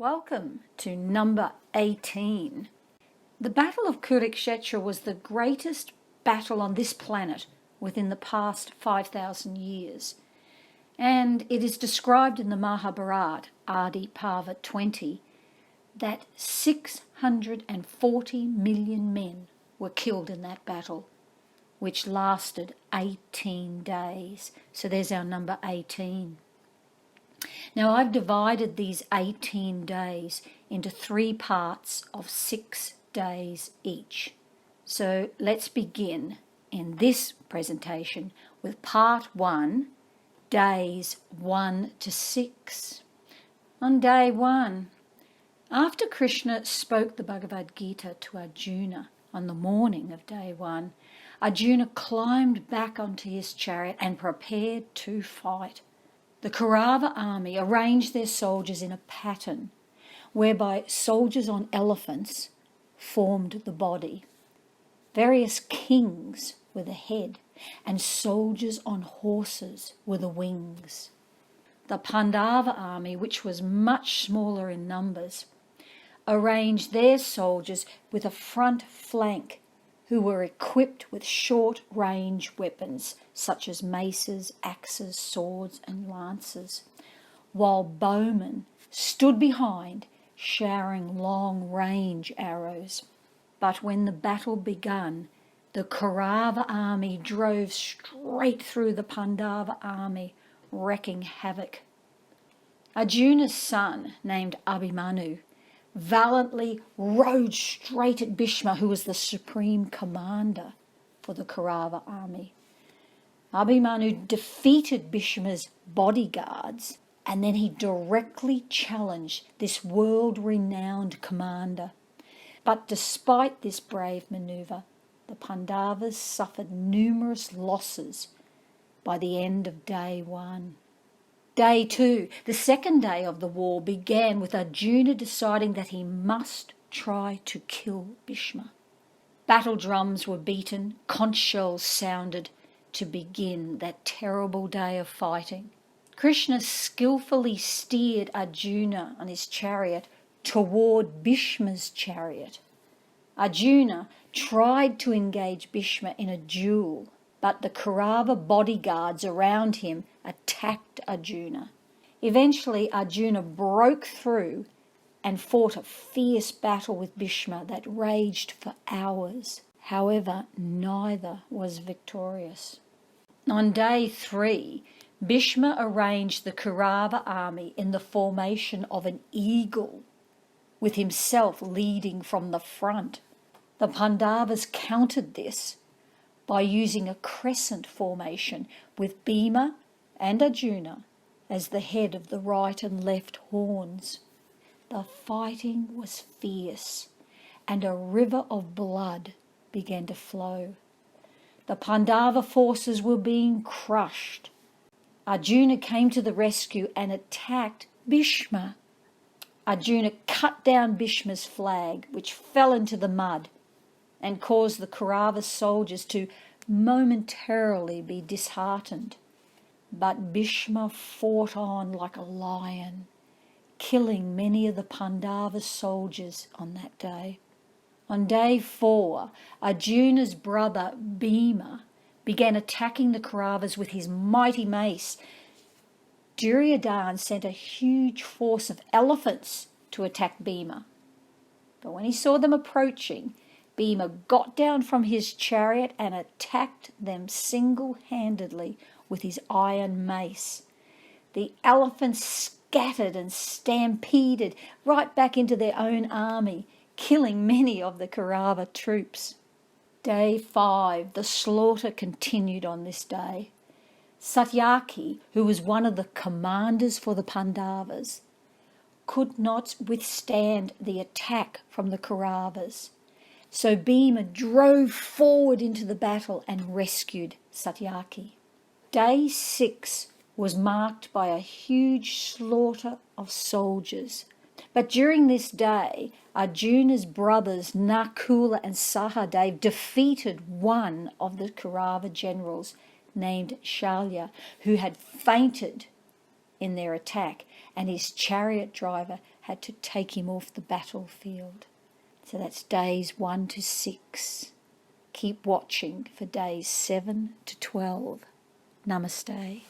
Welcome to number 18. The Battle of Kurukshetra was the greatest battle on this planet within the past 5,000 years. And it is described in the Mahabharata, Adi Parva 20, that 640 million men were killed in that battle, which lasted 18 days. So there's our number 18. Now, I've divided these 18 days into 3 parts of 6 days each. So let's begin in this presentation with part 1, days 1 to 6. On day 1, after Krishna spoke the Bhagavad Gita to Arjuna on the morning of day 1, Arjuna climbed back onto his chariot and prepared to fight. The Kaurava army arranged their soldiers in a pattern whereby soldiers on elephants formed the body. Various kings were the head and soldiers on horses were the wings. The Pandava army, which was much smaller in numbers, arranged their soldiers with a front flank who were equipped with short-range weapons such as maces, axes, swords and lances, while bowmen stood behind showering long-range arrows. But when the battle began, the Kaurava army drove straight through the Pandava army, wreaking havoc. Arjuna's son, named Abhimanyu, valiantly rode straight at Bhishma, who was the supreme commander for the Kaurava army. Abhimanyu defeated Bhishma's bodyguards, and then he directly challenged this world-renowned commander. But despite this brave manoeuvre, the Pandavas suffered numerous losses by the end of day 1. Day 2, the second day of the war, began with Arjuna deciding that he must try to kill Bhishma. Battle drums were beaten, conch shells sounded to begin that terrible day of fighting. Krishna skillfully steered Arjuna on his chariot toward Bhishma's chariot. Arjuna tried to engage Bhishma in a duel, but the Kaurava bodyguards around him attacked Arjuna. Eventually, Arjuna broke through and fought a fierce battle with Bhishma that raged for hours. However, neither was victorious. On day 3, Bhishma arranged the Kaurava army in the formation of an eagle, with himself leading from the front. The Pandavas countered this by using a crescent formation with Bhima and Arjuna as the head of the right and left horns. The fighting was fierce, and a river of blood began to flow. The Pandava forces were being crushed. Arjuna came to the rescue and attacked Bhishma. Arjuna cut down Bhishma's flag, which fell into the mud, and caused the Kaurava soldiers to momentarily be disheartened. But Bhishma fought on like a lion, killing many of the Pandava soldiers on that day. On day 4, Arjuna's brother Bhima began attacking the Kauravas with his mighty mace. Duryodhana sent a huge force of elephants to attack Bhima. But when he saw them approaching, Bhima got down from his chariot and attacked them single-handedly with his iron mace. The elephants scattered and stampeded right back into their own army, killing many of the Kaurava troops. Day 5, the slaughter continued on this day. Satyaki, who was one of the commanders for the Pandavas, could not withstand the attack from the Kauravas. So Bhima drove forward into the battle and rescued Satyaki. Day 6 was marked by a huge slaughter of soldiers. But during this day, Arjuna's brothers Nakula and Sahadev defeated one of the Kaurava generals named Shalya, who had fainted in their attack, and his chariot driver had to take him off the battlefield. So that's days 1 to 6. Keep watching for days 7 to 12. Namaste.